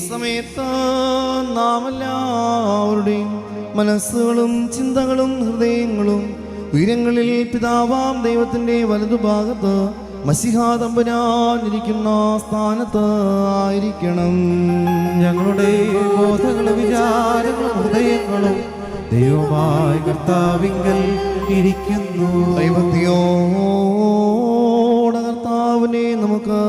സമയത്ത് നാം എല്ലാവരുടെയും മനസ്സുകളും ചിന്തകളും ഹൃദയങ്ങളും ഉയരങ്ങളിൽ പിതാവാം ദൈവത്തിൻ്റെ വലതുഭാഗത്ത് മസിഹാ തമ്പുരാനിരിക്കുന്ന സ്ഥാനത്ത് ആയിരിക്കണം. ഞങ്ങളുടെ ബോധങ്ങളും വിചാരങ്ങളും ഹൃദയങ്ങളും ദൈവമായ കർത്താവിങ്കൽ ഇരിക്കുന്നു. ഭയഭക്തിയോടെ കർത്താവിനെ നമുക്ക്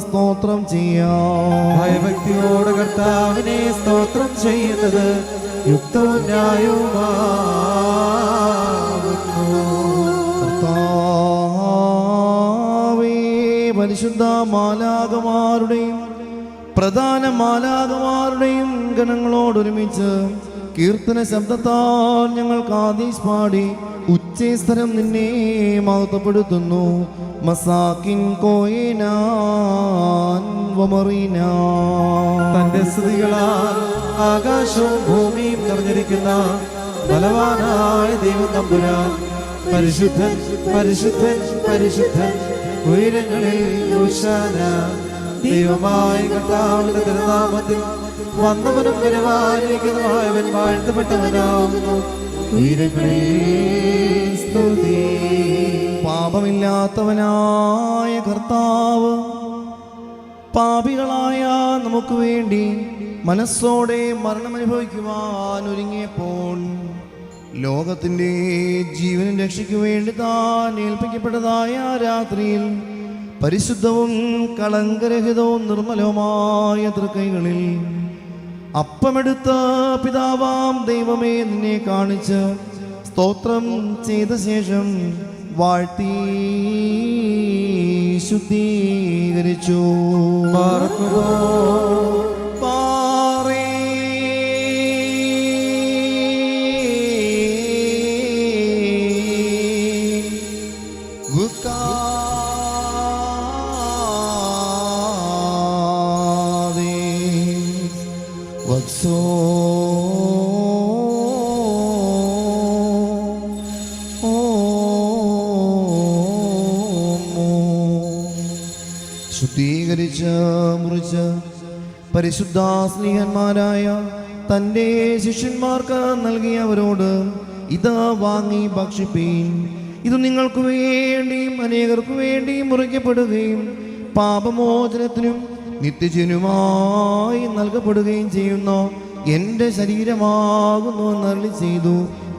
സ്തോത്രം ചെയ്യാം. ഭയഭക്തിയോടെ കർത്താവിനെ സ്തോത്രം ചെയ്യുന്നത് യുക്തവും ന്യായവുമാകുന്നു. കർത്താവേ, പരിശുദ്ധ മാലാഖമാരുടെയും പ്രധാന മാലാഖമാരുടെയും ഗണങ്ങളോടൊരുമിച്ച് കീർത്തന ശബ്ദത്താൽ ഞങ്ങൾക്ക് ആദീസ് പാടി ഉച്ചസ്ഥരം നിന്നെ മഹത്വപ്പെടുത്തുന്നു. മസാക്കിൻ കോയിനാൻ വമറീന. തന്റെ സ്തുതികളാൽ ആകാശവും ഭൂമിയും നിറഞ്ഞിരിക്കുന്ന ബലവാനായ ദൈവം തമ്പുരാൻ പരിശുദ്ധൻ പരിശുദ്ധൻ പരിശുദ്ധൻ, ഉയരങ്ങളിൽ ഹോശാന. ദൈവമായ കർത്താവിന്റെ തിരുനാമത്തിൽ വന്നവനും വരുവാനിരിക്കുന്നവൻ വാഴ്ത്തപ്പെട്ടവനാകുന്നു. ഉയരങ്ങളിൽ സ്തുതി. പാപമില്ലാത്തവനായ കർത്താവ് പാപികളായ നമുക്ക് വേണ്ടി മനസ്സോടെ മരണമനുഭവിക്കുവാൻ ഒരുങ്ങിയപ്പോൾ ലോകത്തിൻ്റെ ജീവനും രക്ഷയ്ക്കു വേണ്ടി താൻ ഏൽപ്പിക്കപ്പെട്ടതായ രാത്രിയിൽ പരിശുദ്ധവും കളങ്കരഹിതവും നിർമ്മലവുമായ തൃക്കൈകളിൽ അപ്പമെടുത്ത് പിതാവാം ദൈവമേ നിന്നെ കാണിച്ച് സ്തോത്രം ചെയ്ത ശേഷം വാഴ്ത്തി ശുദ്ധീകരിച്ചു. ശുദ്ധീകരിച്ച് മുറിച്ച് പരിശുദ്ധ സ്നേഹന്മാരായ തൻ്റെ ശിഷ്യന്മാർക്ക് നൽകിയവരോട് ഇത് വാങ്ങി ഭക്ഷിപ്പീൻ. ഇത് നിങ്ങൾക്ക് വേണ്ടിയും അനേകർക്ക് വേണ്ടിയും മുറിക്കപ്പെടുകയും പാപമോചനത്തിനും നിത്യജനുമായി നൽകപ്പെടുകയും ചെയ്യുന്ന എൻ്റെ ശരീരമാകുന്നു എന്നരുളി ചെയ്തു.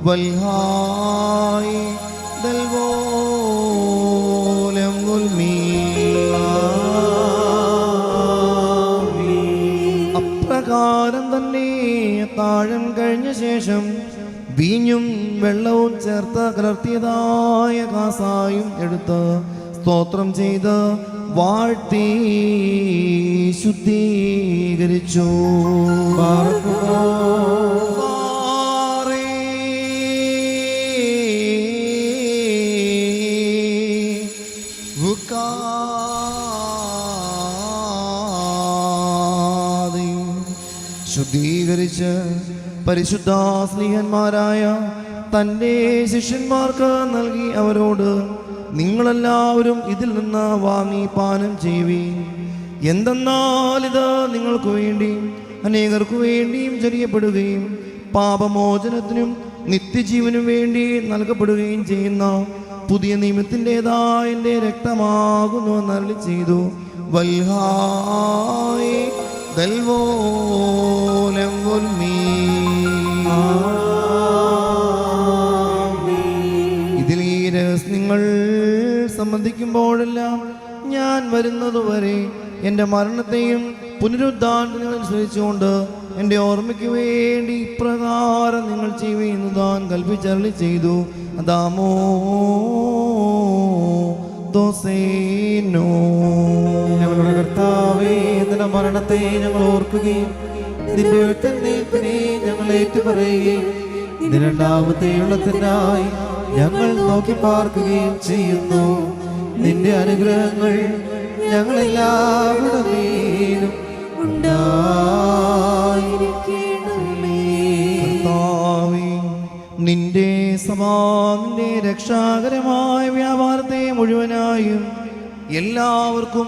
വൽഹായ് ദൽവോലം ഗുൽമീ. അപ്രകാരം തന്നെ താഴം കഴിഞ്ഞ ശേഷം വീഞ്ഞും വെള്ളവും ചേർത്ത് കലർത്തിയതായ കാസായും എടുത്ത് സ്തോത്രം ചെയ്ത് വാഴ്ത്തി ശുദ്ധീകരിച്ചു. ശുദ്ധീകരിച്ച് പരിശുദ്ധ സ്നേഹന്മാരായ തൻ്റെ ശിഷ്യന്മാർക്ക് നൽകി അവരോട് നിങ്ങളെല്ലാവരും ഇതിൽ നിന്ന് വാങ്ങി പാനം ചെയ്യുവീൻ. എന്തെന്നാൽ ഇത് നിങ്ങൾക്ക് വേണ്ടിയും അനേകർക്കു വേണ്ടിയും ചൊരിയപ്പെടുകയും പാപമോചനത്തിനും നിത്യജീവനും വേണ്ടി നൽകപ്പെടുകയും ചെയ്യുന്ന പുതിയ നിയമത്തിൻ്റെതായ എൻ്റെ രക്തമാകുന്നു എന്നരുളി ചെയ്തു. വൽഹായ് ദൽവോലം ഗുൽമീ. ഇതിൽ ഈ രഹസ്യങ്ങൾ സംബന്ധിക്കുമ്പോഴെല്ലാം ഞാൻ വരുന്നതുവരെ എൻ്റെ മരണത്തെയും പുനരുദ്ധാനത്തിനും അനുസരിച്ചുകൊണ്ട് എൻ്റെ ഓർമ്മയ്ക്ക് വേണ്ടി ഇപ്രകാരം നിങ്ങൾ ചെയ്യുമെന്ന് താൻ കൽപ്പിച്ചരുളി ചെയ്തു. അതാമോ ദോസേനോ. ഞങ്ങളുടെ കർത്താവേ, നിന്റെ മരണത്തെ ഞങ്ങൾ ഓർക്കുകയും നിന്റെ ഉയർത്തെഴുന്നേൽപ്പിനെ ഞങ്ങൾ ഏറ്റുപറയുകയും നിന്റെ രണ്ടാമത്തെ ഉള്ളത്തിനായി ഞങ്ങൾ നോക്കി പാർക്കുകയും ചെയ്യുന്നു. നിന്റെ അനുഗ്രഹങ്ങൾ ഞങ്ങളെല്ലാവരുടെ മേലും ഉണ്ടായിരിക്കണമേ. നിന്റെ സമാന്റെ രക്ഷാകരമായ വ്യാപാരത്തെ മുഴുവനായും എല്ലാവർക്കും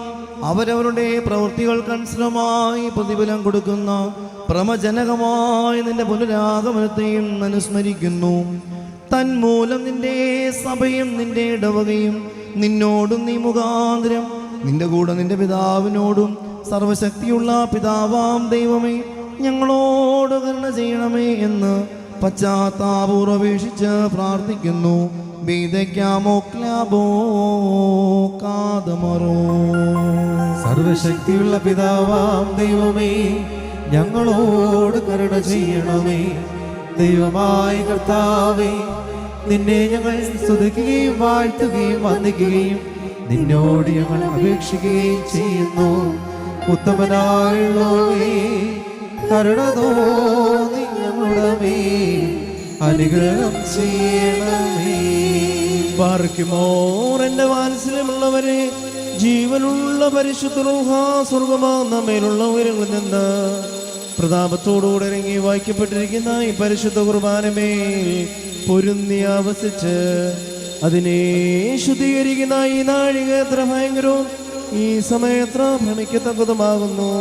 അവരവരുടെ പ്രവൃത്തികൾക്കനുസൃതമായി പ്രതിഫലം കൊടുക്കുന്ന പ്രമജനകമായ നിന്റെ പുനരാഗമനത്തെയും അനുസ്മരിക്കുന്നു. തന്മൂലം നിന്റെ സഭയും നിന്റെ ഇടവകയും നിന്നോടും നീ മുഖാന്തരം നിന്റെ കൂടെ നിന്റെ പിതാവിനോടും സർവശക്തിയുള്ള പിതാവാം ദൈവമേ ഞങ്ങളോട് കരുണ ചെയ്യണമേ എന്ന് പശ്ചാത്താപൂർവപേക്ഷിച്ച് പ്രാർത്ഥിക്കുന്നു. സർവശക്തിയുള്ള പിതാവാം ദൈവമേ ഞങ്ങളോട് കരുണ ചെയ്യണമേ. ദൈവമായ കർത്താവേ, നിന്നെ ഞങ്ങൾ സ്തുതിക്കുകയും വാഴ്ത്തുകയും വന്ദിക്കുകയും നിന്നോട് ഞങ്ങൾ അപേക്ഷിക്കുകയും ചെയ്യുന്നു. ഉത്തമനായുള്ളവേ, കരുണ തോന്നി ഞങ്ങളുടെ മേൽ അനുഗ്രഹം ചെയ്യണമേ. പാർക്കുമോർ എന്റെ വാത്സല്യമുള്ളവരെ, ജീവനുള്ള പരിശുദ്ധ റൂഹ സ്വർഗ്ഗമാകുന്ന മേലുള്ള ഉയരങ്ങളിൽ നിന്ന് പ്രതാപത്തോടുകൂടെ ഇറങ്ങി വായിക്കപ്പെട്ടിരിക്കുന്ന ഈ പരിശുദ്ധ കുർബാനമേൽ പൊരുന്നി ആവസിച്ച് അതിനെ ശുദ്ധീകരിക്കുന്ന ഈ നാഴിക എത്ര ഭയങ്കരവും ഈ സമയത്ര ഭ്രമിക്കത്തക്കതുമാകുന്നു.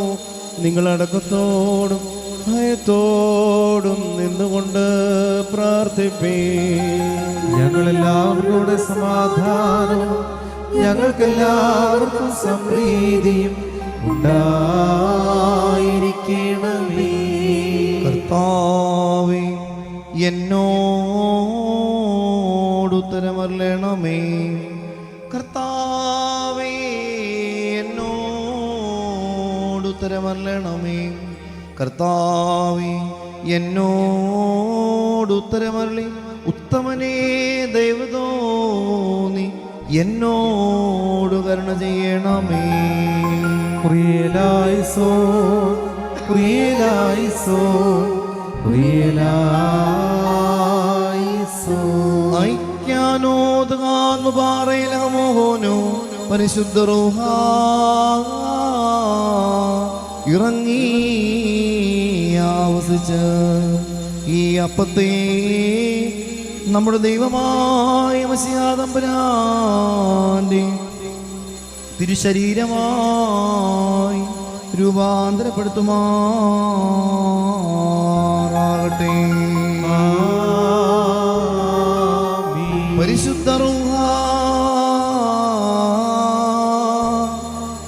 നിങ്ങളടക്കത്തോടും ഭയത്തോടും നിന്നുകൊണ്ട് പ്രാർത്ഥിപ്പേ. ഞങ്ങളെല്ലാവരുടെ സമാധാനവും ഞങ്ങൾക്കെല്ലാവർക്കും സമൃദ്ധിയും ഉണ്ടായിരിക്കണമേ. കർത്താവേ, എന്നോടുത്തരമരുളണമേ. കർത്താവേ, എന്നോടുത്തരമരുളണമേ. കർത്താവേ, എന്നോടുത്തരമരുളി. ഉത്തമനേ, ദൈവതോന്നി എന്നോട് കരുണ ചെയ്യണമേ. പ്രിയലായിസോ പ്രിയലായിസോ പ്രിയലായിസോ ഐക്യാനോദാന്നു പാറയിലമോഹനോ പരിശുദ്ധ റൂഹ ഇറങ്ങി ആവസിച്ച് ഈ അപ്പത്തെ നമ്മുടെ ദൈവമായ മശിഹാ തമ്പുരാന്റെ തിരുശരീരമായി രൂപാന്തരപ്പെടുത്തുമാറാകട്ടെ. പരിശുദ്ധ റൂഹ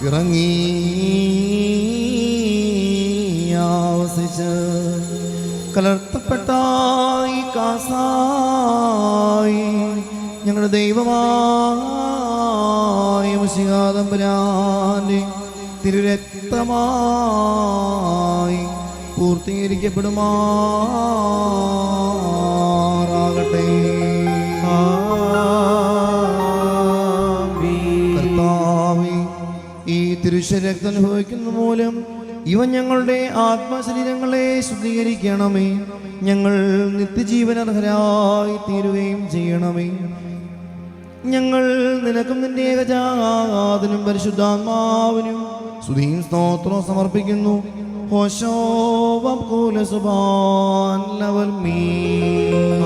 ഇറങ്ങി ആവസിച്ച് കലർത്തപ്പെട്ട ഈ കാസായി ഞങ്ങളുടെ ദൈവമായ മശിഹാ തമ്പുരാന്റെ തിരുരക്തമായി പൂർത്തീകരിക്കപ്പെടുമാറാകട്ടെ. കർത്താവേ, ഈ തിരുശരക്തം അനുഭവിക്കുന്ന മൂലം ഇവ ഞങ്ങളുടെ ആത്മശരീരങ്ങളെ ശുദ്ധീകരിക്കണമേ. ഞങ്ങൾ നിത്യജീവനർഹരായി തീരുകയും ചെയ്യണമേ. ഞങ്ങൾ നിനക്കും നിന്റെ ഏകജാതനും പരിശുദ്ധാത്മാവിനും സ്തുതിയും സ്തോത്രവും സമർപ്പിക്കുന്നു. ഹോശോ വഖൂല സുബ്ഹാൻ ലവൽ മീൻ.